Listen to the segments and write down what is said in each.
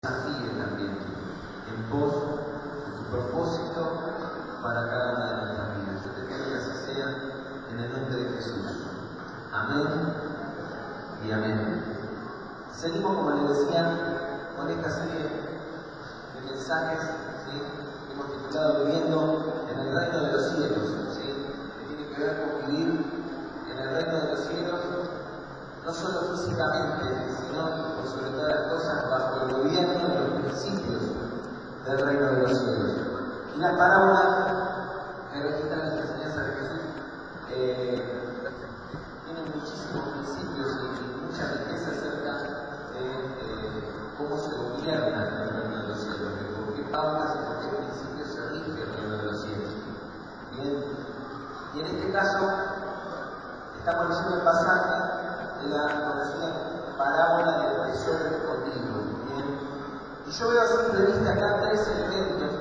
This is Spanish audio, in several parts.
desafío también en pos de tu propósito para cada una de nuestras vidas. Yo te pido que así sea en el nombre de Jesús. Amén y amén. Seguimos, como les decía, con esta serie de mensajes, ¿sí?, que hemos titulado Viviendo en el Reino de los Cielos, ¿sí?, que tiene que ver con vivir en el Reino de los Cielos, no solo físicamente, sino por sobre todas las cosas bajo el gobierno de los principios del Reino de los Cielos. Y la parábola que registra nuestra enseñanza de Jesús tiene muchísimos principios y mucha riqueza acerca de cómo se gobierna el Reino de los Cielos, de por qué pautas y por qué principios se rige el Reino de los Cielos. Bien, y en este caso estamos leyendo el pasaje de la conocida parábola del tesoro escondido. Bien, y yo veo a simple vista acá tres elementos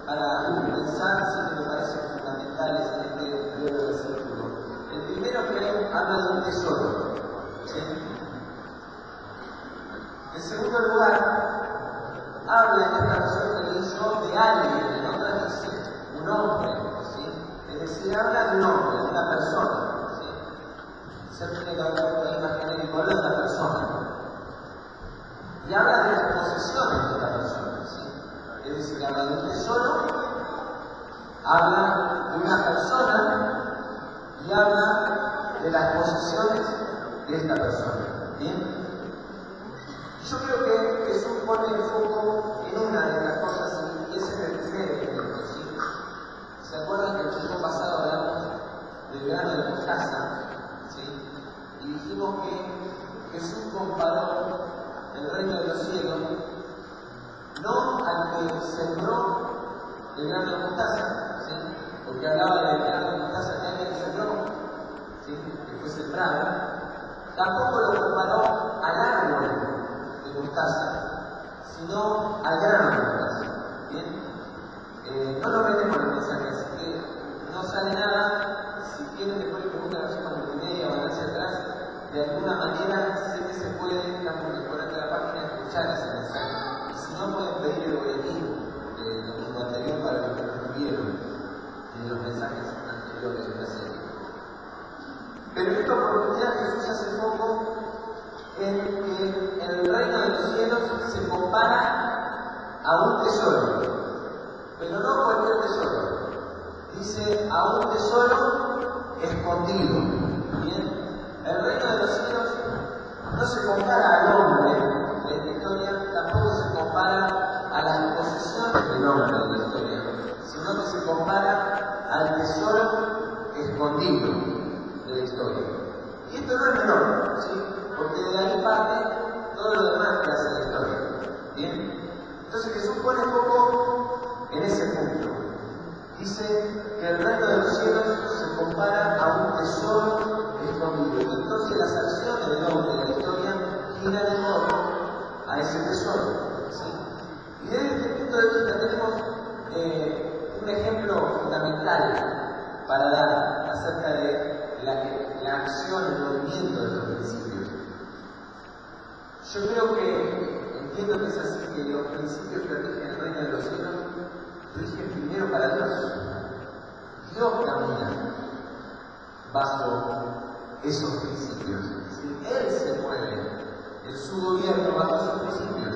para pensar, si me parecen fundamentales en este breve versículo. El primero que habla de un tesoro, ¿sí? En segundo lugar, habla en esta versión que leí yo de alguien, en otra dice un hombre, ¿sí? Es decir, habla de un hombre, de una persona. Se tiene que hablar de la imagen de una persona. Y habla de las posesiones de esta persona, ¿sí? Es decir, habla de un tesoro, habla de una persona y habla de las posesiones de esta persona. ¿Bien? Yo creo que Jesús pone el foco en una de las cosas y ese es el primer ejemplo, ¿sí? ¿Se acuerdan que el tiempo pasado hablamos del grano de mostaza? Y dijimos que Jesús comparó el reino de los cielos no al que sembró el grano de mostaza, ¿sí?, porque hablaba del grano de mostaza que alguien sembró, ¿sí?, que fue sembrado. Tampoco lo comparó al árbol de mostaza, sino al grano de mostaza. ¿Bien? No lo metemos en el mensaje, así que no sale nada. Si quieren, después le preguntan a la multimedia o hacia atrás, de alguna manera sé que se puede, estamos después de la página, escuchar ese mensaje. Y si no, pueden pedir el boletín del domingo anterior para los que no estuvieron en los mensajes anteriores de la serie. Pero en esta oportunidad Jesús hace foco en que el reino de los cielos se compara a un tesoro, pero no cualquier tesoro. Dice a un tesoro escondido. Bien, el reino de los cielos no se compara al hombre de esta historia, tampoco se compara a las posesiones del hombre de la historia, sino que se compara al tesoro escondido de la historia. Y esto no es menor, ¿sí?, porque de ahí parte todo lo demás que hace la historia. Bien, entonces Jesús pone foco en ese punto. Dice que el reino de los cielos se compara a un tesoro escondido. Y entonces las acciones del hombre de la historia giran en torno a ese tesoro, ¿sí? Y desde este punto de vista tenemos un ejemplo fundamental para dar acerca de la acción, el movimiento de los principios. Yo creo que, entiendo que es así, que los principios que rigen el reino de los cielos rigen primero para Dios. Dios camina bajo esos principios. ¿Sí? Él se mueve en su gobierno bajo esos principios.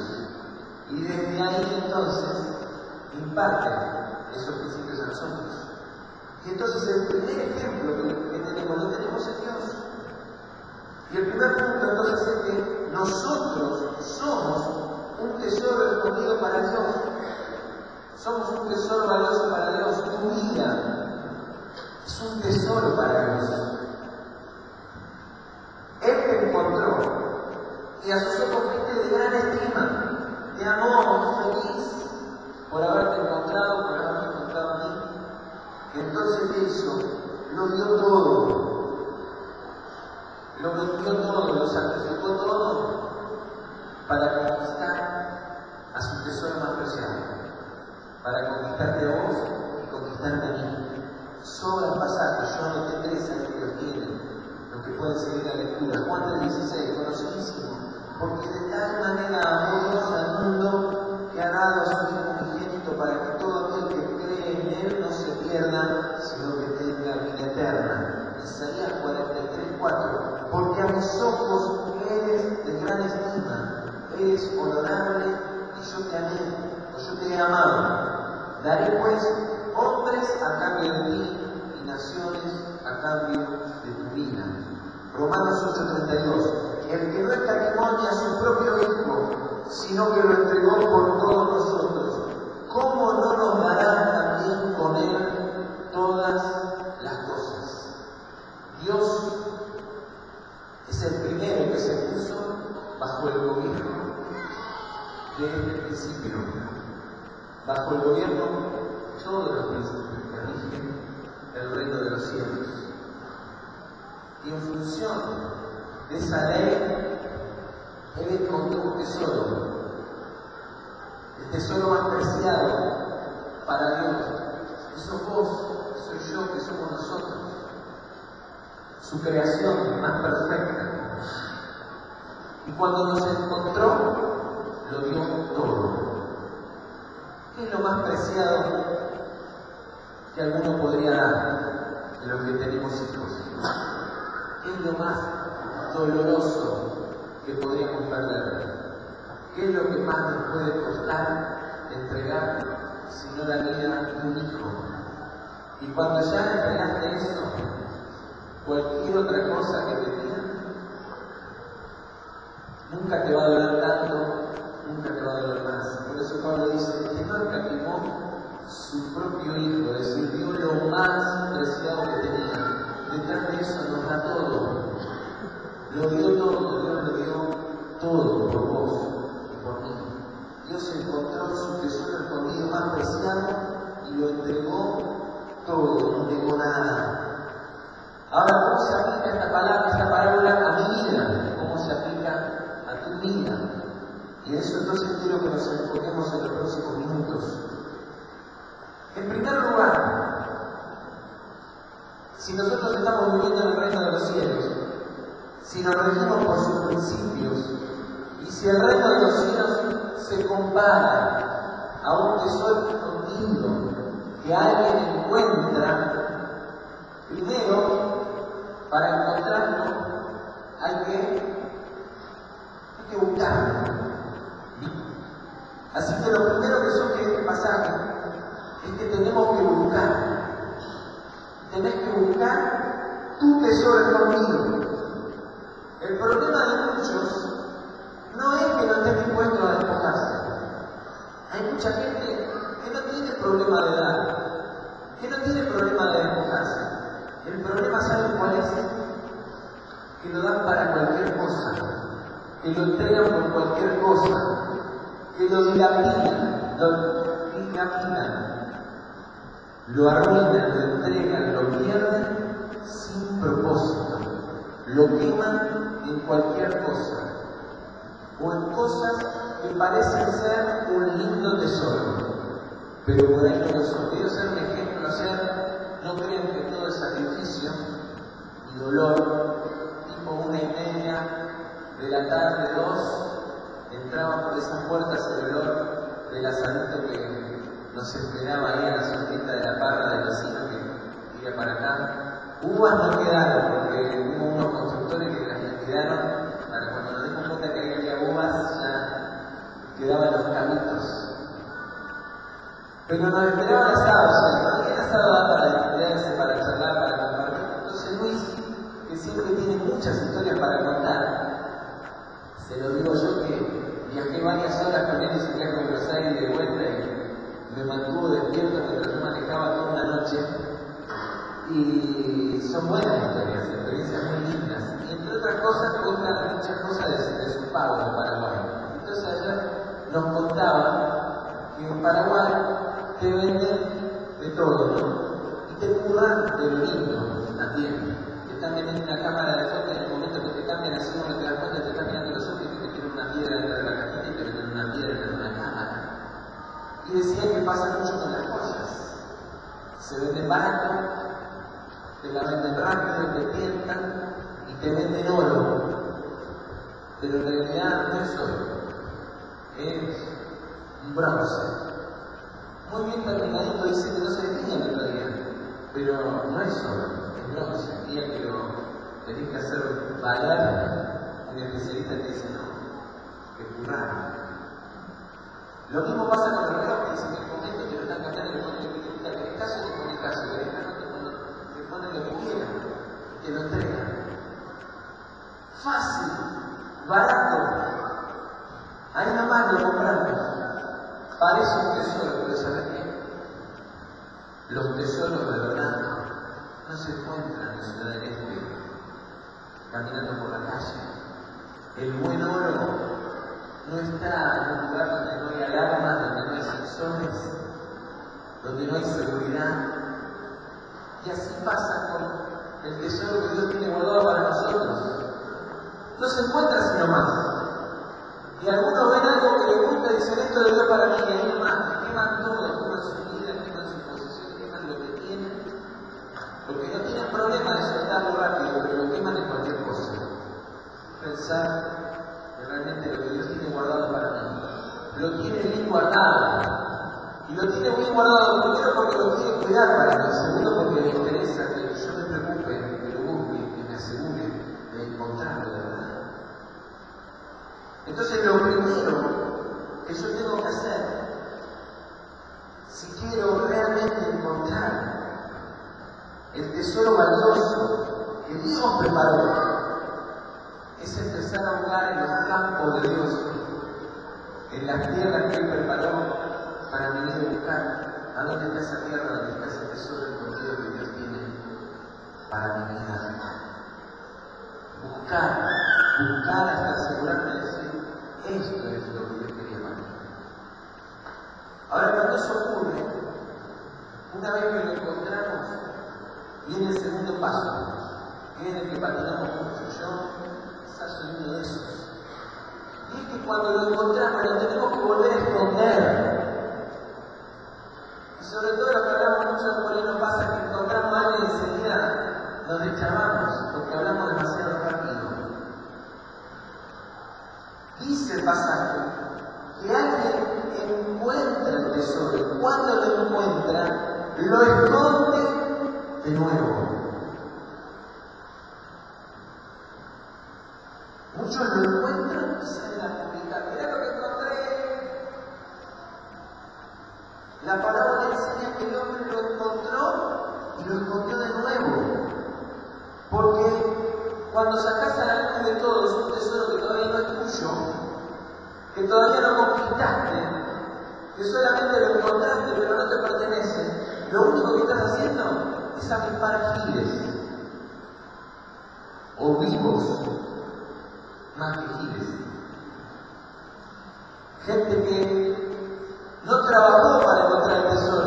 Y desde ahí entonces imparte esos principios a nosotros. Y entonces el primer ejemplo que tenemos, lo tenemos en Dios. Y el primer punto entonces es que nosotros somos un tesoro escondido para Dios. Somos un tesoro valioso para Dios. Tu vida es un tesoro para Dios. Él te encontró y a sus ojos fuiste de gran estima. Te amó, feliz por haberte encontrado, por haberme encontrado a mí. Y entonces ¿qué hizo? Lo dio todo. Lo vendió todo, lo sacrificó todo para conquistar a su tesoro más preciado, para conquistarte a vos y conquistarme a mí. Sobra pasajes, yo no te interesa lo que Dios tiene, los que pueden seguir la lectura. Juan 3:16, conocidísimo, porque de tal manera amó Dios al mundo imperdonable y yo te amé, o yo te he amado. Daré pues hombres a cambio de ti y naciones a cambio de tu vida. Romanos 8:32. El que no escatimó a su propio Hijo, sino que lo entregó por todos nosotros, ¿cómo no nos dará también con él todas las cosas? Dios es el primero que se puso bajo el gobierno desde el principio, bajo el gobierno de todos los príncipes que rigen el reino de los cielos. Y en función de esa ley, Él encontró un tesoro, el tesoro más preciado para Dios. Que sos vos, que soy yo, que somos nosotros. Su creación más perfecta. Y cuando nos encontró, lo dio todo. ¿Qué es lo más preciado que alguno podría dar de los que tenemos hijos? ¿Qué es lo más doloroso que podríamos perder? ¿Qué es lo que más nos puede costar entregar, sino la vida de un hijo? Y cuando ya entregaste eso, cualquier otra cosa que te pidan, nunca te va a doler tanto, nunca te va a doler más. Por eso Pablo dice que no escatimó su propio Hijo, es decir, dio lo más preciado que tenía. Detrás de eso nos da todo. Lo dio todo, Dios lo dio todo por vos y por mí. Dios encontró su tesoro escondido más preciado y lo entregó todo, no dejó nada. Ahora, ¿cómo se aplica esta parábola a mi vida? ¿Cómo se aplica a tu vida? Y en eso entonces quiero que nos enfoquemos en los próximos minutos. En primer lugar, si nosotros estamos viviendo en el reino de los cielos, si nos regimos por sus principios, y si el reino de los cielos se compara a un tesoro escondido que alguien encuentra, primero, para encontrarlo, hay que buscarlo. Así que lo primero que surge de este pasaje es que tenemos que buscar. Tenés que buscar tu tesoro escondido. El problema de muchos no es que no estén dispuestos a despojarse. Hay mucha gente que no tiene problema de dar, que no tiene problema de despojarse. El problema, ¿saben cuál es? Que lo dan para cualquier cosa, que lo entregan por cualquier cosa, que lo dilapidan, lo arruinan, lo entregan, lo pierden sin propósito, lo queman en cualquier cosa, o en cosas que parecen ser un lindo tesoro, pero por ahí no lo son. Quiero ser un ejemplo, no crean que todo es sacrificio y dolor, tipo 1:30 de la tarde, 2, entraba por esas puertas el olor del asadito que nos esperaba ahí a la sombrita de la parra del vecino que iba para acá. Uvas no quedaron, porque hubo unos constructores que las quedaron para cuando nos dimos cuenta que había uvas, ya quedaban los camitos. Pero nos esperaban asados, el asado da para distraerse, para charlar, para compartir. Entonces Luis, que siempre tiene muchas historias para contar, se lo digo yo que viajé varias horas con él y se viajó a Buenos Aires de vuelta y me mantuvo despierto mientras yo manejaba toda una noche. Y son buenas historias, experiencias muy lindas. Y entre otras cosas, cuentan muchas cosas de su pago en Paraguay. Entonces ayer nos contaba que en Paraguay te venden de todo, ¿no? Y te curran de lo lindo también. Te están vendiendo una cámara de fotos y en el momento que te cambian así, no te das cuenta, te están mirando los ojos y te tienen una piedra dentro de la cajita y te venden una piedra dentro de una cámara. Y decía que pasa mucho con las cosas. Se venden barato, te la venden rápido, te tientan y te venden oro. Pero en realidad no es oro, es un bronce. Muy bien terminadito, dice que no se veía el otro día, pero no es oro, es bronce. El día que lo tenés que hacer valer, un especialista te dice no, que currar. Lo mismo pasa con los relojes, que dicen que el momento te lo están cambiando y le ponen lo que te querés caso, te ponen caso, querés caso, te ponen lo que quieran, te lo entregan. Fácil, barato. Ahí nomás lo compramos. Parece un tesoro, pero ¿sabes qué? Los tesoros de verdad no se encuentran en Ciudad del Este, caminando por la calle. El buen oro no está en un lugar donde no hay alarmas, donde no hay sensores, donde no hay seguridad. Y así pasa con el tesoro que Dios tiene guardado para nosotros. No se encuentra así nomás. Y algunos ven algo que les gusta y dicen, esto de Dios para mí, y ahí nomás, queman todo, queman su vida, queman su posesión, queman lo que tienen. Porque no tienen problema de soltarlo rápido, pero lo queman en cualquier cosa. Pensar que realmente lo que Dios tiene guardado para mí, lo tiene bien guardado. Y lo tiene bien guardado primero porque lo quiere cuidar para mí, segundo porque le interesa que yo me preocupe, que lo busque, que me asegure de encontrarlo de verdad. Entonces lo primero que yo tengo que hacer, si quiero realmente encontrar el tesoro valioso que Dios preparó, es empezar a buscar en los campos de Dios, en las tierras que Él preparó para venir a buscar. ¿A dónde está esa tierra donde está ese tesoro escondido que Dios tiene para mi vida? Buscar hasta asegurarme de decir, esto es lo que Dios quería para mí. Ahora, cuando eso ocurre, una vez que lo encontramos, viene el segundo paso, que es el que patinamos mucho. Yo soy uno de esos. Y es que cuando lo encontramos, lo tenemos que volver a esconder. Y sobre todo lo que hablamos mucho por ahí nos pasa que encontramos a alguien y enseguida nos deschavamos, porque hablamos demasiado rápido. Dice el pasaje que alguien encuentra el tesoro y cuando lo encuentra, lo esconde de nuevo. Muchos lo encuentran y salen a publicar. Mirá lo que encontré. La parábola enseña que el hombre lo encontró y lo escondió de nuevo. Porque cuando sacás a la luz de todo, es un tesoro que todavía no es tuyo, que todavía no conquistaste, que solamente lo encontraste pero no te pertenece, lo único que estás haciendo es avispar giles o vivos más que giles. Gente que no trabajó para encontrar el tesoro,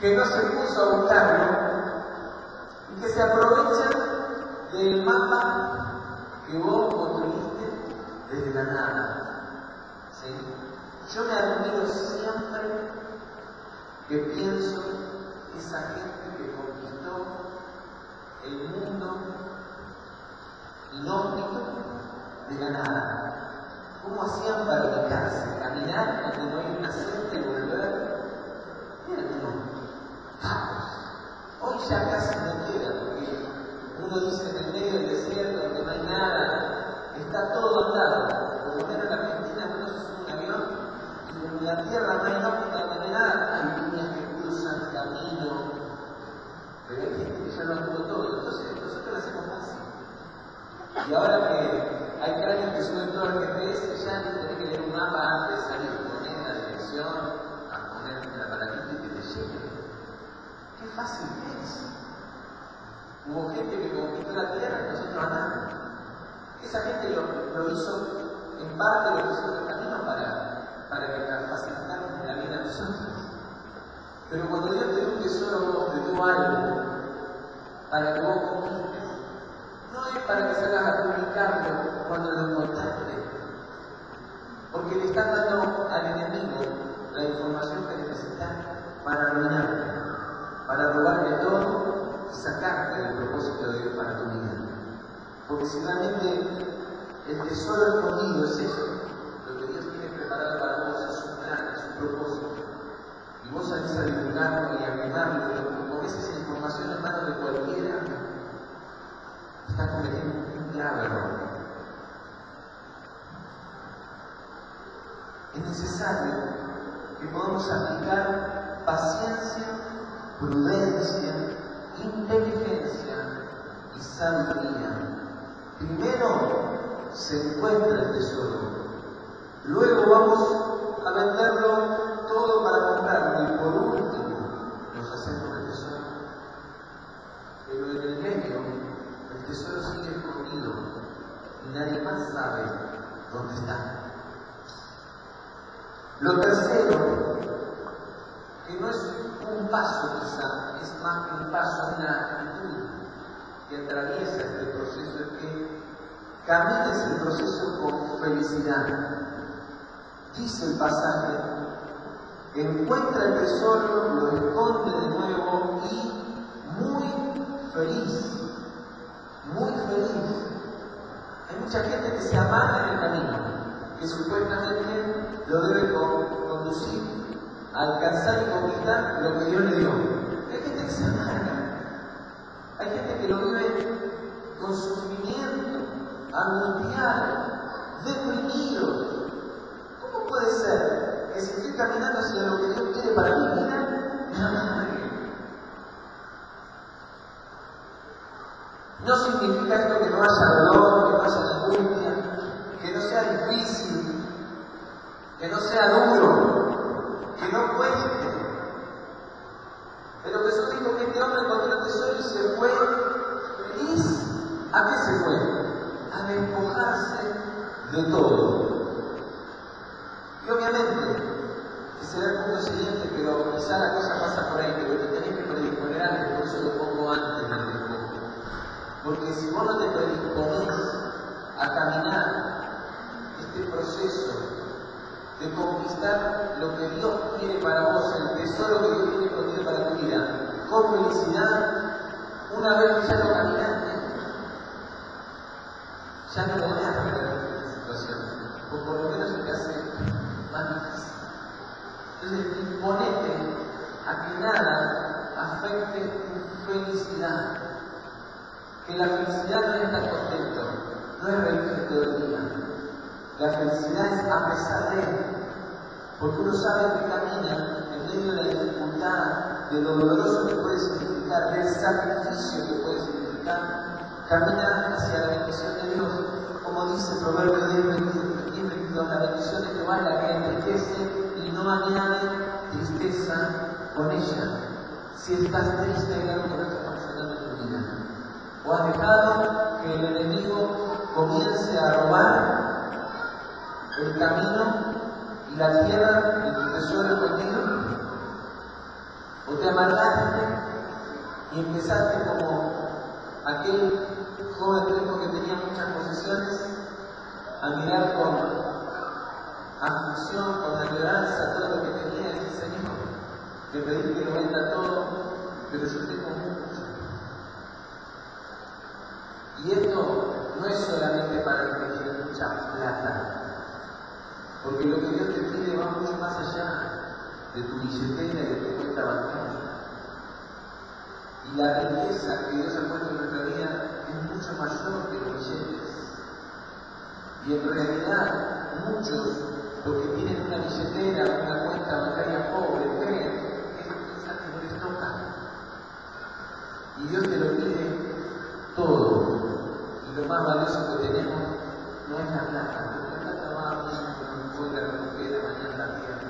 que no se puso a buscarlo y que se aprovechan del mapa que vos construiste desde la nada. ¿Sí? Yo me admiro siempre que pienso esa gente que conquistó el mundo inhóspito de la nada. ¿Cómo hacían para ubicarse? Caminar donde no hay una senda y volver. Miren unos capos. Hoy ya casi no queda, porque uno dice en el medio del desierto donde no hay nada, está todo andado. Por lo menos en Argentina uno se sube un avión y en la tierra no hay nóptica, no hay nada. Hay líneas que cruzan camino, pero hay gente que ya lo anduvo todo. Entonces nosotros lo hacemos fácil. Y ahora que hay cráneos que suben todo el GPS, ya no tenés que leer un mapa antes de salir, poner la dirección, a poner el aparatito y que te llegue. Qué fácil que es. Hubo gente que conquistó la tierra y nosotros andamos. Esa gente lo hizo, en parte lo hizo en el camino para que facilitáramos la vida a nosotros. Pero cuando Dios te dio un tesoro, vos te dio algo para que vos conquistes. No es para que salgas a publicarlo cuando lo encontraste, porque le estás dando al enemigo la información que necesitas para arruinarte, para robarle todo y sacarte del propósito de Dios para tu vida. Porque si realmente el tesoro escondido es eso, lo que Dios tiene preparado para vos es su plan, es su propósito, y vos salís a divulgarlo y a quemarlo, y pones esa información en manos de cualquiera, está cometiendo un grave error. es necesario que podamos aplicar paciencia, prudencia, inteligencia y sabiduría. Primero se encuentra el tesoro, luego vamos a venderlo todo para comprarlo y por último nos hacemos el tesoro. Pero en el medio el tesoro sigue escondido y nadie más sabe dónde está. Lo tercero, que no es un paso quizá, es más que un paso, una actitud que atraviesa este proceso, es que camines el proceso con felicidad. Dice el pasaje, encuentra el tesoro, lo esconde de nuevo y muy feliz, muy feliz. Hay mucha gente que se amarga en el camino, que supuestamente lo debe conducir a alcanzar y conquistar lo que Dios le dio. Hay gente que se amarga, hay gente que lo vive con sufrimiento, angustiado, deprimido. ¿Cómo puede ser que si estoy caminando hacia lo que Dios quiere para mi vida, me amargue? No significa esto que no haya dolor, que no haya angustia, que no sea difícil, que no sea duro, que no cueste. Pero Jesús dijo que este hombre encontró el tesoro y se fue feliz. ¿A qué se fue? A despojarse de todo. Y obviamente, que será el punto siguiente, pero quizá la cosa pasa por ahí, pero te tenés que predisponer antes, por eso lo pongo antes del despojo. Porque si vos no te predisponés a caminar este proceso de conquistar lo que Dios quiere para vos, el tesoro que Dios tiene escondido para tu vida, con felicidad, una vez que ya lo caminaste, ya no podés arreglar esta situación, o por lo menos se te hace más difícil. Entonces, disponete a que nada afecte tu felicidad. Que la felicidad no es estar contento, no es reírse todo el día. La felicidad es a pesar de, porque uno sabe que camina en medio de la dificultad, de lo doloroso que puede significar, del sacrificio que puede significar, camina hacia la bendición de Dios. Como dice Proverbios 10:22, la bendición de Jehová es la que enriquece y no añade tristeza con ella. Si estás triste, hay algo que no está funcionando en tu vida. ¿O has dejado que el enemigo comience a robar el camino y la tierra de tu tesoro escondido? ¿O te amargaste y empezaste como aquel joven rico que tenía muchas posesiones a mirar con aflicción, con añoranza todo lo que tenía y dice, Señor, te pedí que lo venda todo, pero yo tengo mucho? Y esto no es solamente para el que tiene mucha plata, porque lo que Dios te pide va mucho más allá de tu billetera y de tu cuenta bancaria. Y la riqueza que Dios ha puesto en nuestra vida es mucho mayor que los billetes. Y en realidad, muchos, los que tienen una billetera, una cuenta bancaria pobre, creen que piensan que no les toca. Y Dios te lo pide todo. Y lo más valioso que tenemos no es la plata, porque la plata va a venir con un poco de recogida mañana en la tierra.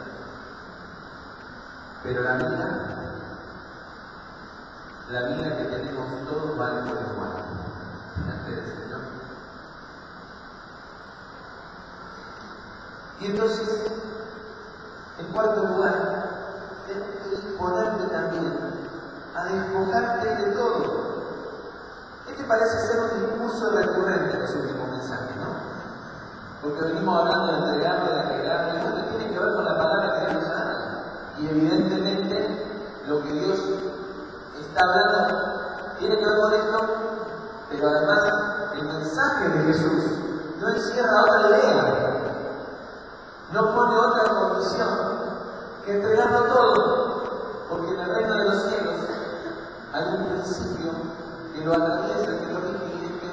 Pero la vida que tenemos todos vale por igual. Delante del Señor. Y entonces, en cuarto lugar, tenés que disponerte también a despojarte de todo. Este parece ser un discurso recurrente en los últimos mensajes, ¿no? Porque venimos hablando de entregarlo, de arreglarlo, y esto tiene que ver con la palabra que Dios nos da. Y evidentemente, lo que Dios está hablando tiene que ver con esto, pero además el mensaje de Jesús no encierra otra idea, no pone otra condición que entregarlo todo, porque en el reino de los cielos hay un principio que lo atraviesa, que lo rige, y es que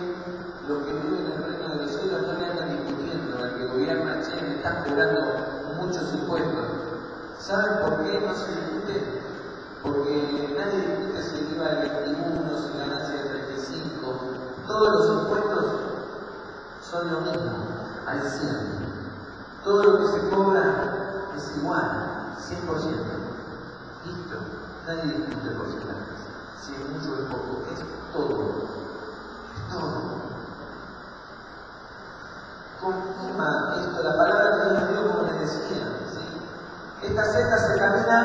los que viven en el reino de los cielos no le andan discutiendo, el que gobierna, che, me están cobrando muchos impuestos. ¿Saben por qué no se discute? Porque nadie discute si el IVA del 21, si la ganancia del 35. Todos los impuestos son lo mismo, al 100%. Todo lo que se cobra es igual, 100%. Listo, nadie discute porcentajes. Si es mucho o es poco, es todo. Es todo. Confirma esto, la palabra que Dios dio, como les decía. ¿Sí? Esta seta se camina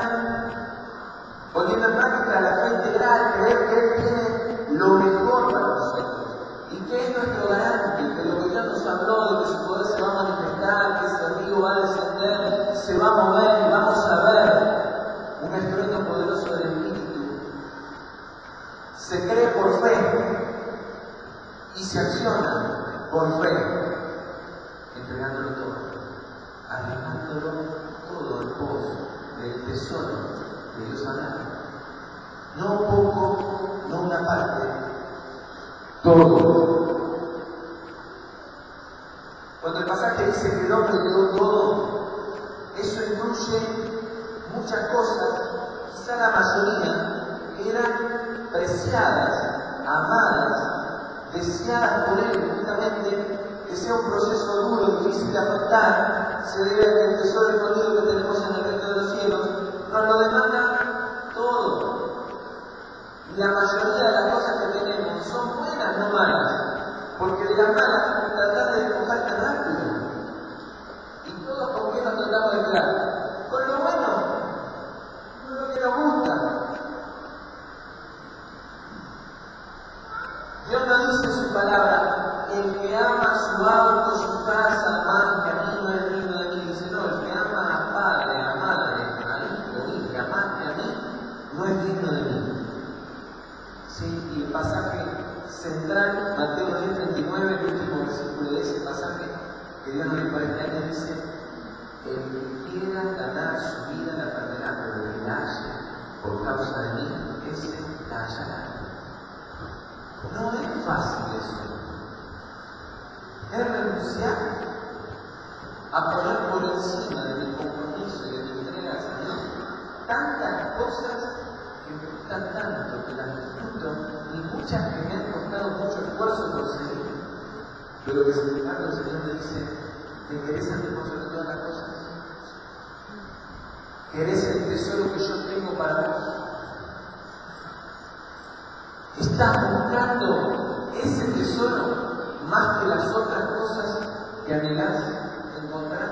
poniendo en práctica la fe integral, creer que Él tiene lo mejor para nosotros. Y que es nuestro garante, que lo que Dios nos habló, de que su poder se va a manifestar, que ese río va a descender, se va a mover y vamos a ver un estruendo poderoso del Espíritu. Se cree por fe y se acciona por fe, entregándolo todo, arriesgándolo todo en pos del tesoro de Dios hablando. No poco, no una parte, todo. Cuando el pasaje dice que el hombre quedó todo, eso incluye muchas cosas, quizá la mayoría, que eran preciadas, amadas, deseadas por Él, justamente, que sea un proceso duro, difícil de afrontar, se debe a que el tesoro escondido que tenemos en el reino de los cielos nos lo demanda todo. Y la mayoría de las cosas que tenemos son buenas, no malas, porque de las malas tratar de despojarte rápido. ¿Y todos con qué nos tratamos de quedar? Con lo bueno, con lo que nos gusta. Dios nos dice en su palabra: el que ama su auto, su casa, más que a mí no es digno de mí. Dice, no, el que ama a padre, a madre, a hijo, hija, más que a mí, no es digno de mí. Sí, y el pasaje central, Mateo 10:39, el último versículo de ese pasaje, que Dios nos dio para este año, dice: el que quiera ganar su vida la perderá, pero el que la halle por causa de mí, ese la hallará. No es fácil eso. Es renunciar a poner por encima de mi compromiso y de mi entrega a Dios tantas cosas que me gustan tanto, que las disfruto, y muchas que me han costado mucho esfuerzo conseguir, pero que sin embargo el Señor me dice: ¿te querés a mí por sobre todas las cosas? ¿Querés el tesoro que yo tengo para vos? ¿Estás buscando ese tesoro más que las otras cosas que anhelás encontrar?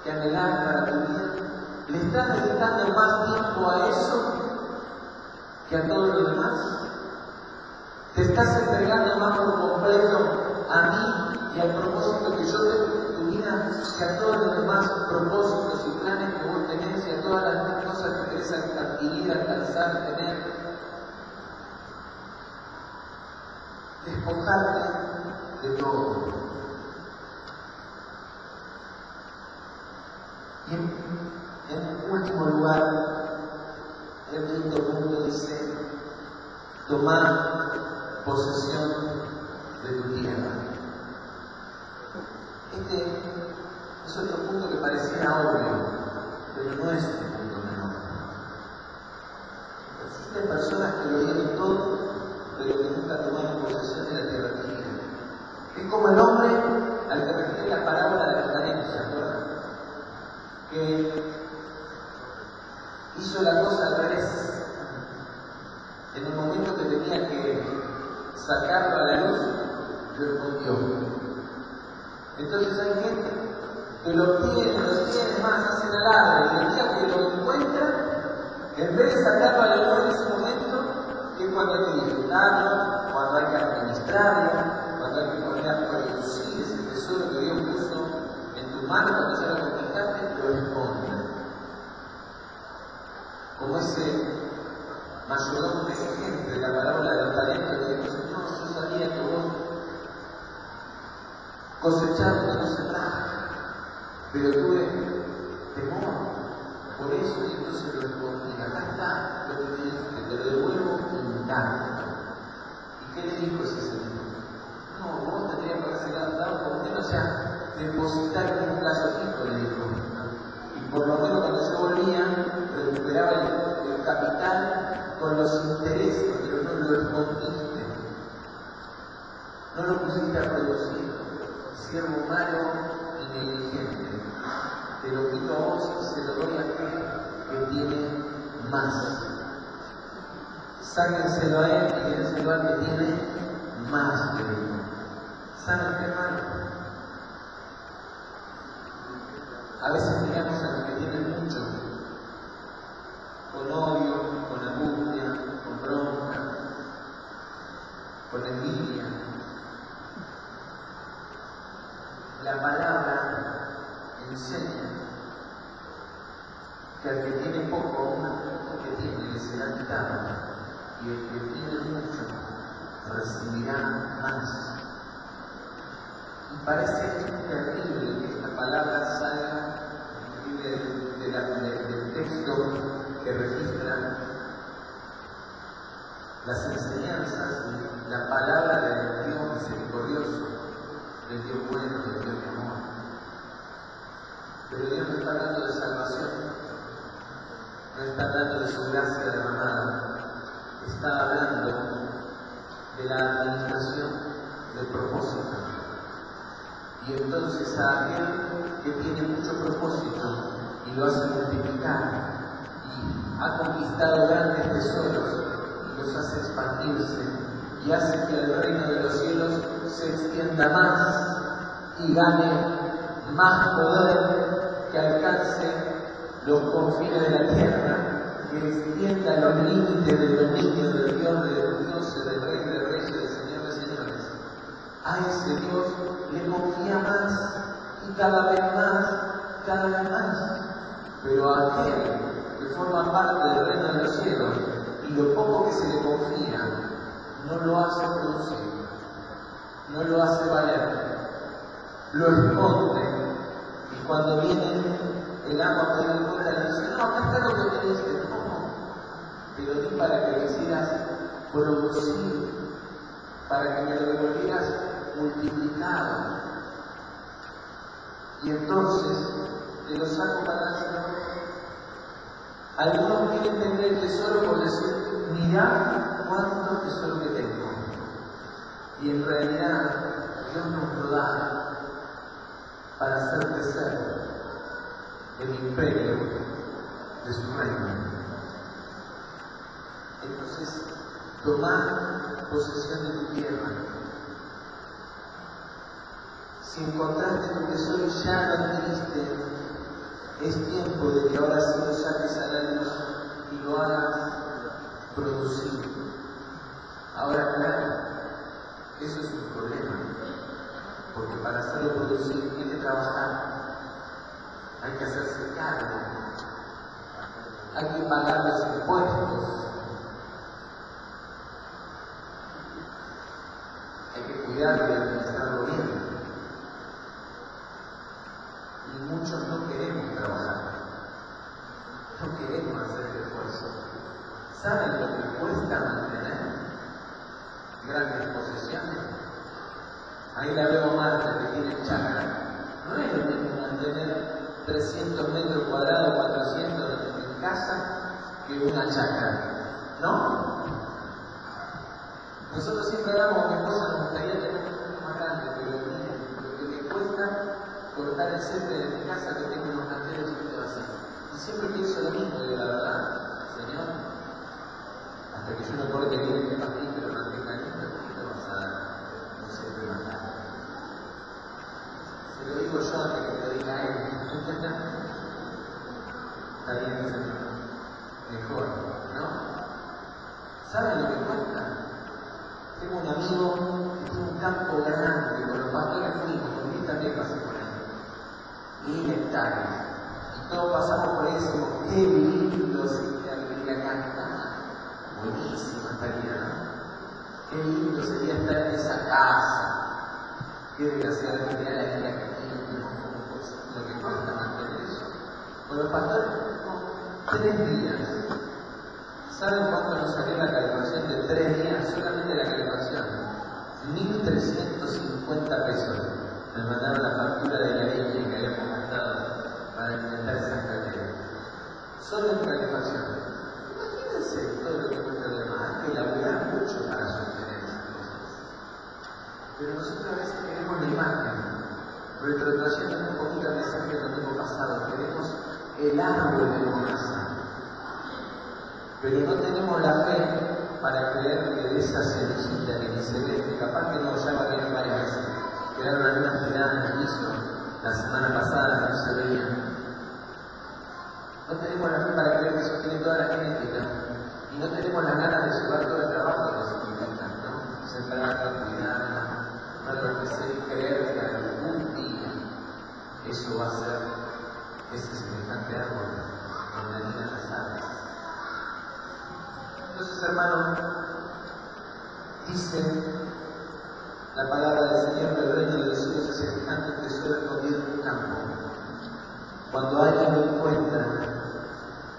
¿Que anhelás para tu vida? ¿Le estás dedicando más tiempo a eso que a todo lo demás? ¿Te estás entregando más por completo a mí y al propósito que yo tengo en tu vida que a todos los demás propósitos y planes que vos tenés y a todas las demás cosas que querés adquirir, alcanzar, tener? Despojarte de todo. Y en último lugar, el quinto punto dice: tomar posesión de tu tierra. Este es otro punto que pareciera obvio, pero no es un punto menor. Existen personas que lo tienen todo, pero que nunca tomaron posesión de la tierra que tienen. Es como el hombre al que refiere la parábola de Nazareno, ¿se acuerdan? Que hizo la cosa al revés. En el momento que tenía que sacarlo a la luz, lo escondió. Entonces hay gente que lo tiene más, hacen alarde, y el día que lo encuentra, en vez de sacarlo a la luz en ese momento, que es cuando hay que disfrutarlo, cuando hay que administrarlo, cuando hay que poner a producir ese tesoro que Dios puso en tu mano cuando ya lo conquistaste, lo esconde. Como ese mayordomo negligente de la parábola de los talentos que dijo: no, yo sabía que vos cosechaste y no sembraste, pero tuve temor por eso y entonces lo escondí. Acá está lo que me dijiste, te lo devuelvo intacto. ¿Y qué le dijo ese señor? No, vos tendrías que haberse dado por lo menos, o sea, depositar en un plazo fijo, le dijo. por lo menos cuando yo volvía, recuperaba el capital con los intereses, pero no lo escondiste. No lo pusiste a producir. Siervo malo y negligente. Te lo quito a vos y se lo doy a aquel que tiene más. Sáquenselo a él y dénselo al que tiene más que él. ¿Saben qué, hermano? A veces miramos a los que tienen mucho, con odio, con angustia, con bronca, con envidia. La palabra enseña que al que tiene poco, aún lo que tiene le será quitado, y el que tiene mucho recibirá más. Y parece terrible que esta palabra salga del texto que registra las enseñanzas, la palabra del Dios misericordioso, del Dios bueno, del Dios de amor. Pero Dios no está hablando de salvación, no está hablando de su gracia derramada, está hablando de la administración del propósito. Y entonces a aquel que tiene mucho propósito y lo hace multiplicar y ha conquistado grandes tesoros y los hace expandirse y hace que el reino de los cielos se extienda más y gane más poder, que alcance los confines de la tierra, que extienda los límites del dominio del Dios de los dioses, del Rey de Reyes, del Señor de Señores. A ese Dios le confía más y cada vez más. Pero a aquel que forma parte del reino de los cielos y lo poco que se le confía no lo hace producir, no lo hace valer, lo esconde, y cuando viene el amo a pedir cuenta le dice: no, acá está lo que te diste, no, pero di para que lo hicieras producir, para que me lo devolvieras multiplicado. Y entonces te lo saco para el Señor. Algunos quieren tener el tesoro por decir: mirá cuánto tesoro que tengo. Y en realidad Dios nos lo da para hacer crecer el imperio de su reino. Entonces, tomá posesión de tu tierra. Si encontraste tu tesoro y ya lo adquiriste, es tiempo de que ahora sí lo saques a la luz y lo hagas producir. Ahora, claro, eso es un problema, porque para hacerlo producir hay que trabajar, hay que hacerse cargo, hay que pagar los impuestos, hay que cuidarlo y administrarlo bien. Y muchos no queremos trabajar, no queremos hacer el esfuerzo. ¿Saben lo que cuesta mantener grandes posesiones? Ahí la veo a Marta, que tiene chacra. No es lo mismo mantener 300 metros cuadrados, 400 en casa, que una chacra, ¿no? Nosotros siempre hablamos que cosas nos gustaría tener un más grande, pero lo que me cuesta cortar el césped de mi casa, que tengo unos canteros chiquitos así. Y siempre pienso lo mismo, digo, la verdad, Señor, hasta que yo no corte bien el papel y lo mantenga lindo, ¿qué te vas a dar un césped más grande? Se lo digo yo antes que te lo diga él. Está bien, Señor. Mejor, ¿no? ¿Saben lo que cuesta? Tengo un amigo que tiene un campo grande, con los pastores fuimos, con mí también pasé por ahí. 1000 hectáreas. Y todos pasamos por eso. Qué lindo sería vivir acá. Buenísimo estaría, ¿no? Qué lindo sería estar en esa casa. Qué desgraciado sería la vida que tiene, lo que cuesta mantener eso. Con los pastores, 3 días. ¿Saben cuánto nos salió la calefacción de 3 días? Solamente la calefacción. 1.350 pesos. Me mandaron la factura de la leche que habíamos gastado para alimentar esas calefacciones. Pero nosotros a veces queremos la imagen, pero trayendo un poquito el mensaje que no tengo pasado, queremos el árbol de la casa. Pero no tenemos la fe para creer que de esa semillita que ni se ve, que capaz que no, ya va a venir varias veces. Quedaron algunas tiradas en el piso la semana pasada que no se veían. No tenemos la fe para creer que eso tiene toda la genética. Y no tenemos las ganas de llevar todo el trabajo que eso significa, ¿no? Sembrar, cuidar, no enloquecer y creer que algún día eso va a ser ese semejante árbol donde niñan las aves. Entonces, hermanos, dice la palabra del Señor que el reino de los cielos es semejante a un tesoro escondido en un campo. Cuando alguien lo encuentra,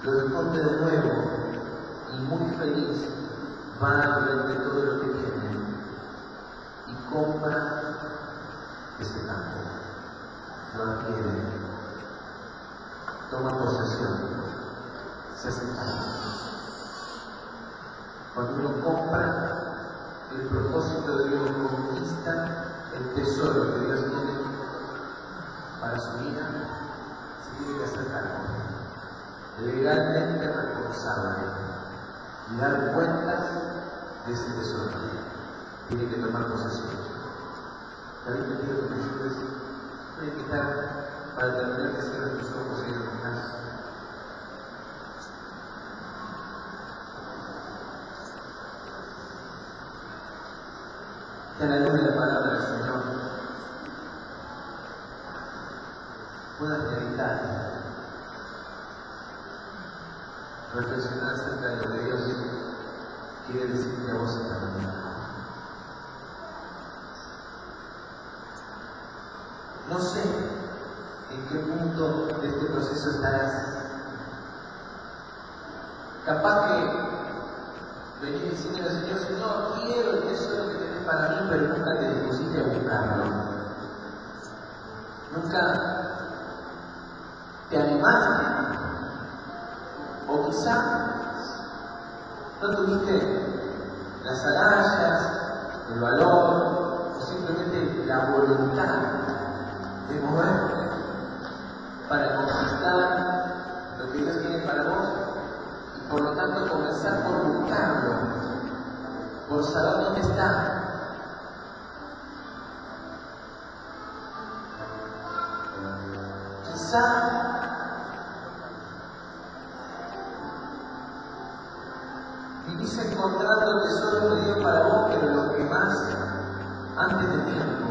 lo esconde de nuevo y muy feliz va a vender todo lo que tiene y compra ese campo, lo adquiere, toma posesión, se hace cargo. Cuando uno compra, el propósito de Dios conquista el tesoro que Dios tiene para su vida, se tiene que hacer cargo, legalmente responsable, y dar cuentas de ese tesoro. Tiene que tomar posesión. David, te pido que me ayudes. Voy a invitar para terminar que cierres tus ojos y los demás. Que a la luz de la palabra del Señor puedas meditar, reflexionar acerca de lo que Dios quiere decirte a vos esta mañana. No sé en qué punto de este proceso estarás. Capaz que venís diciendo al Señor, Señor, quiero el tesoro que tenés para mí, pero nunca te dispusiste a buscarlo. Nunca te animaste. O quizá no tuviste las agallas, el valor, o simplemente la voluntad de moverte para conquistar lo que Dios tiene para vos y por lo tanto comenzar por buscarlo, por saber dónde está. Quizá vivís encontrando el tesoro de Dios para vos, pero lo que más antes de tiempo.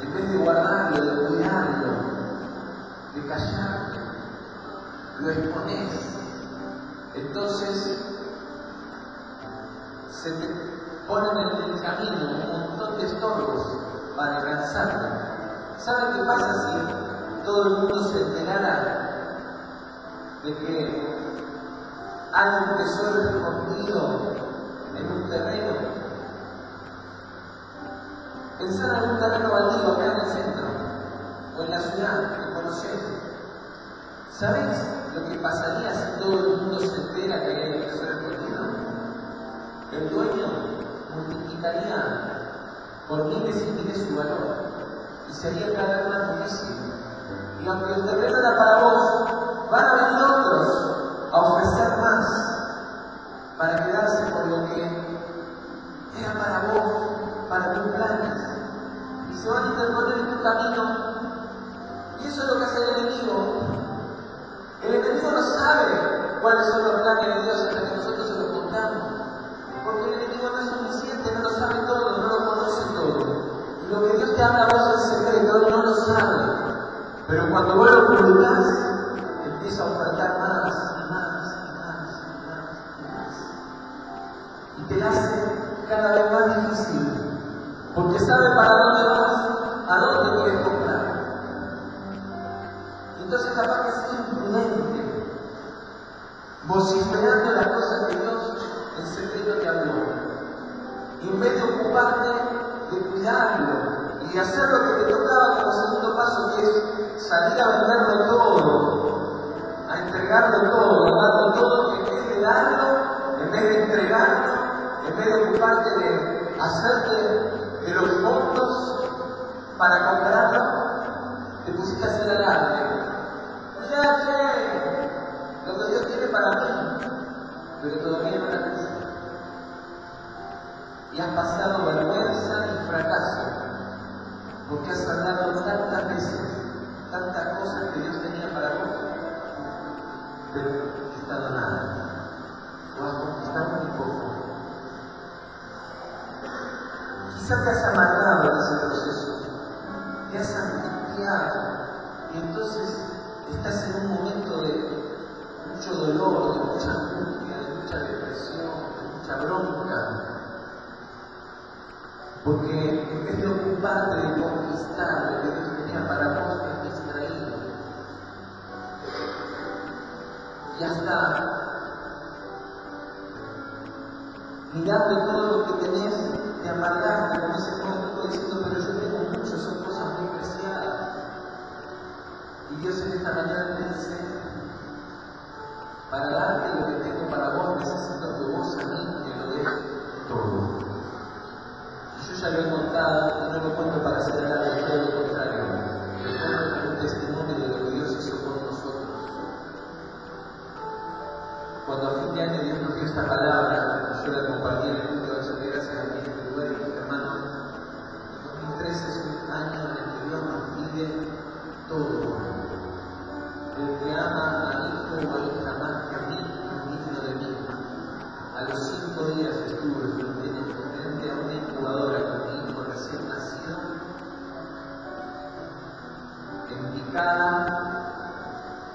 En vez de guardarlo, de cuidarlo, de callarlo, lo exponés. Entonces se te ponen en el camino un montón de estorbos para alcanzarlo. ¿Saben qué pasa si todo el mundo se enterara de que hay un tesoro escondido en un terreno? Pensar en un terreno baldío acá en el centro, o en la ciudad que conocés. ¿Sabés lo que pasaría si todo el mundo se entera que hay un tesoro escondido? El dueño multiplicaría por miles y miles su valor, y sería cada vez más difícil. Y aunque el terreno era para vos, van a venir otros a ofrecer más para quedarse con lo que era para vos, para tus planes, y se van a interponer en tu camino. Y eso es lo que hace el enemigo. El enemigo no sabe cuáles son los planes de Dios hasta que nosotros se los contamos, porque el enemigo no es omnisciente, no lo sabe todo, no lo conoce todo, y lo que Dios te habla a vos en secreto, Él no lo sabe, pero cuando vos lo publicás, empieza a ofertar más y más y más y más y más, y te hace cada vez más difícil, porque sabe para dónde vas, a dónde quieres comprar. Entonces capaz que seas imprudente, vociferando las cosas que Dios en secreto te habló, y en vez de ocuparte de cuidarlo y de hacer lo que te tocaba como segundo paso, que es salir a venderlo todo, a entregarlo todo, a darlo todo, en vez de darlo, en vez de entregarlo, en vez de ocuparte de hacerte de los fondos para comprarlo, te pusiste a hacer alarde. Ya sé lo que Dios tiene para mí, pero todavía no la puse. Y has pasado vergüenza y fracaso, porque has hablado tantas veces, tantas cosas que Dios tenía para vos, pero no has conquistado nada, o has conquistado muy poco. Quizás te has amargado en ese proceso, te has angustiado, y entonces estás en un momento de mucho dolor, de mucha angustia, de mucha depresión, de mucha bronca. Porque en vez de ocuparte de conquistar lo que Dios tenía para vos, te has distraído. Ya está. Mirando todo lo que tenés, te amargaste, como ese cuento diciendo, pero yo tengo mucho, son cosas muy preciadas. Y Dios en esta mañana te dice, para darte lo que tengo para vos, necesito que vos a mí me lo des todo. Yo ya lo he contado, no lo cuento para acelerar, todo lo contrario. Lo cuento como un testimonio de lo que Dios hizo por nosotros. Cuando a fin de año Dios nos dio esta palabra, yo la compartí en el culto de acción de gracias aquí en este lugar y dije, hermano, 2013 es un año en el que Dios nos pide todo. El que ama a hijo o a hija más que a mí, es digno de mí. A los 5 días estuve frente a una incubadora con mi hijo recién nacido, en mi cara,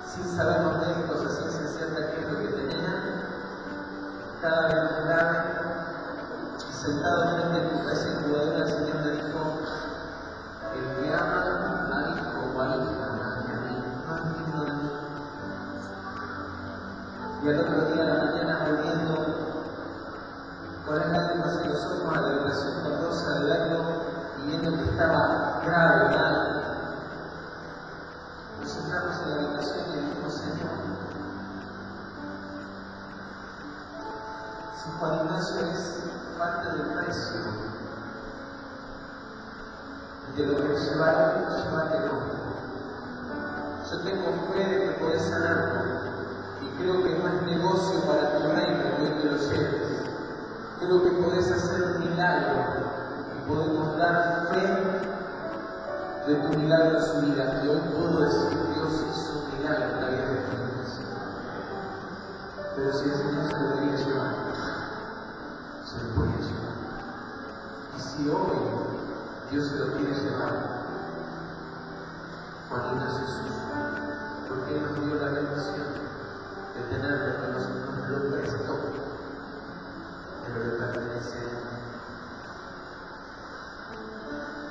sin saber los médicos a ciencia cierta qué es lo que tenía, cada vez más grave, sentado frente a esa incubadora, el Señor me dijo, el que ama a hijo o a hija más que a mí, no es digno de mí. Y al otro día de la mañana volviendo, con las lágrimas en los ojos a la depresión dolorosa del acto y viendo que estaba grave, mal. Nos sentamos en la habitación y dijimos, Señor, si Juan Ignacio es parte del precio y de lo que llévatelo. Yo tengo fe de que podés sanarlo y creo que no es negocio para tu reino que te lo lleves. Creo que podés hacer un milagro y podemos dar fe de tu milagro en su vida. Y hoy puedo decir que Dios hizo un milagro en la vida de Jesús. Pero si el Señor se lo quería llevar, se lo podía llevar. Y si hoy Dios se lo quiere llevar, Juan Ignacio es suyo, porque Él nos dio la bendición de tenerlo con nosotros, nos lo prestó. Pero le pertenece a Él.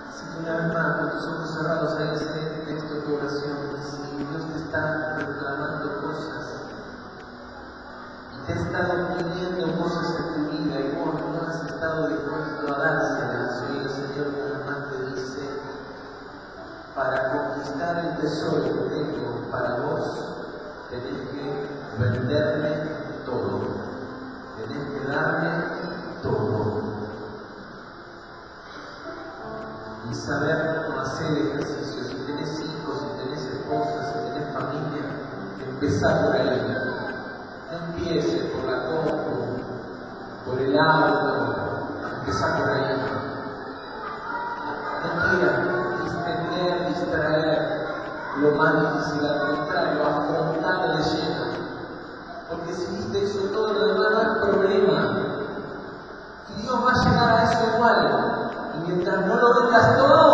Así que una vez más, con tus ojos cerrados, hay ese texto de tu oración. Si Dios te está reclamando cosas y te ha estado pidiendo cosas en tu vida y vos no has estado dispuesto a dárselas, hoy el Señor una más te dice, para conquistar el tesoro que tengo para vos, tenés que venderme todo. Tenés que darme todo. Y saber cómo hacer ejercicio. Si tenés hijos, si tenés esposa, si tenés familia, empezá por ahí. No empieces por la compu, por el auto, empezá por ahí. No quieras distraer lo más difícil, al contrario, afrontarlo de lleno. Porque si viste eso todo, lo demás no es problema. Y Dios va a llegar a eso igual. Y mientras no lo vengas todo,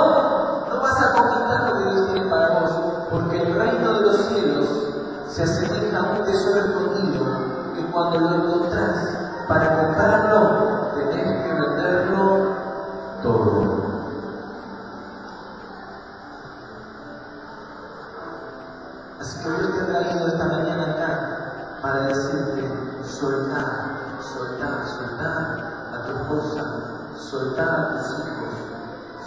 no vas a conquistar lo que Dios tiene para vos. Porque el reino de los cielos se asemeja a un tesoro escondido que cuando lo encontrás, para comprarlo, tenés que venderlo todo. Así que Dios te ha traído esta mañana acá para decirte, soltá a tu esposa, soltá a tus hijos,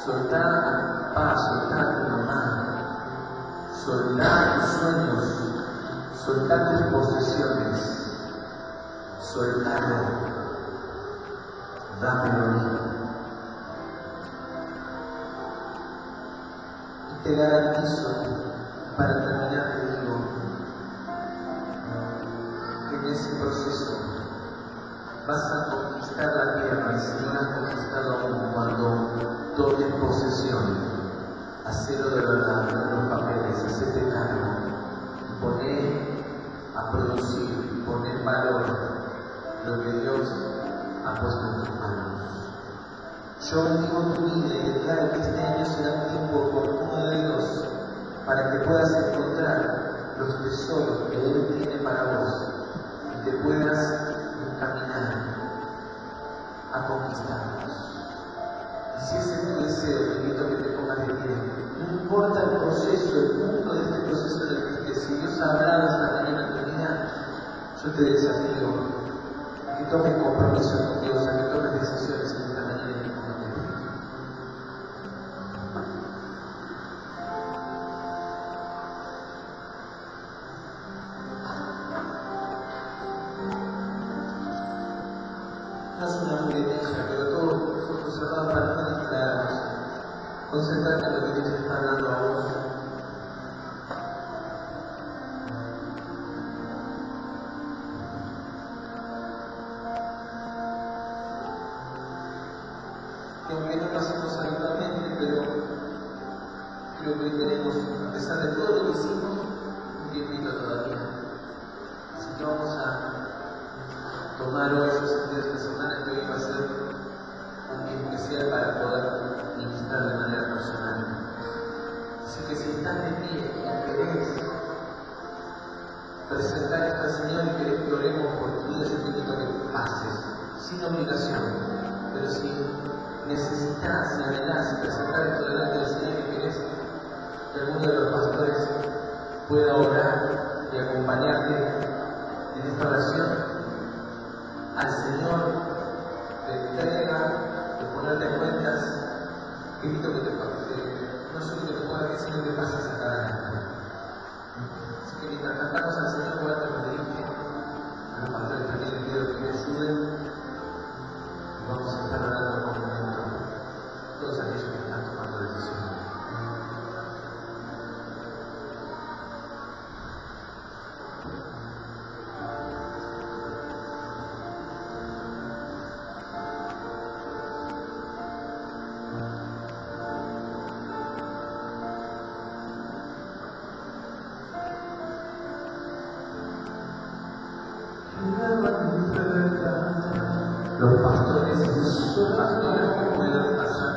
soltá a tu papá, soltá a tu mamá, soltá tus sueños, soltá tus posesiones, soltalo, dámelo a mí. te garantizo, para terminar te digo, que en ese proceso vas a conquistar la tierra, y si no la has conquistado aún, cuando tomes posesión, hacelo de verdad, en los papeles, hacete cargo, poné a producir, poné en valor lo que Dios ha puesto en tus manos. Yo bendigo tu vida y declaro que este año será un tiempo oportuno de Dios para que puedas encontrar los tesoros que Él tiene para vos y te puedas encaminar a conquistarlos. Y si ese es tu deseo, te invito a que te pongas de pie. No importa el proceso, el punto de este proceso en el que estés. Si Dios ha hablado esta mañana en tu vida, yo te desafío a que tomes compromiso con Dios, a que tomes decisiones en esta mañana y te pongas de pie. No es una muletilla, pero todos los ojos cerrados para no distraernos. Concentrate en lo que Dios te está hablando a vos. Que aunque no lo hacemos habitualmente, pero creo que hoy tenemos, a pesar de todo lo que hicimos, un tiempito todavía. Así que vamos a tomar hoy, yo sentí esta semana que hoy va a ser un día especial para poder ministrar de manera personal. Así que si estás de pie y querés presentar esto al Señor y querés que oremos por tu vida, yo te invito a que pases, sin obligación, pero si necesitas y anhelás presentar esto delante del Señor y querés que alguno de los pastores pueda orar y acompañarte en esta oración, al Señor de entrega, de ponerte en cuentas, te invito a que no solo que te pongas, sino que pases acá adelante. Así que mientras cantamos al Señor, voy a te lo dirige a los pastores también les pido que me ayuden y vamos a estar orando con todos aquellos que están tomando decisiones. Los pastores son pastores que puedan pasar.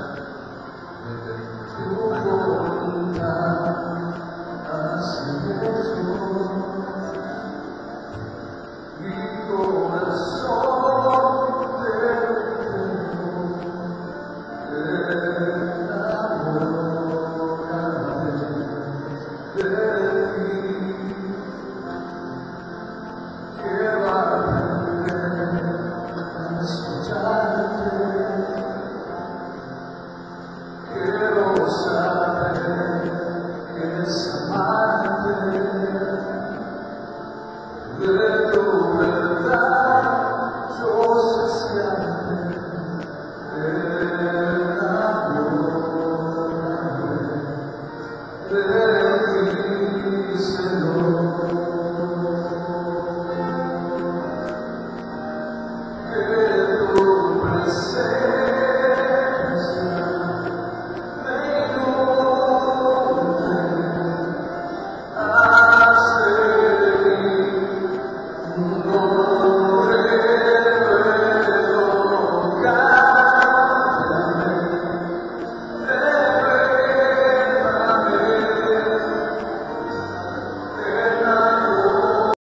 Yeah.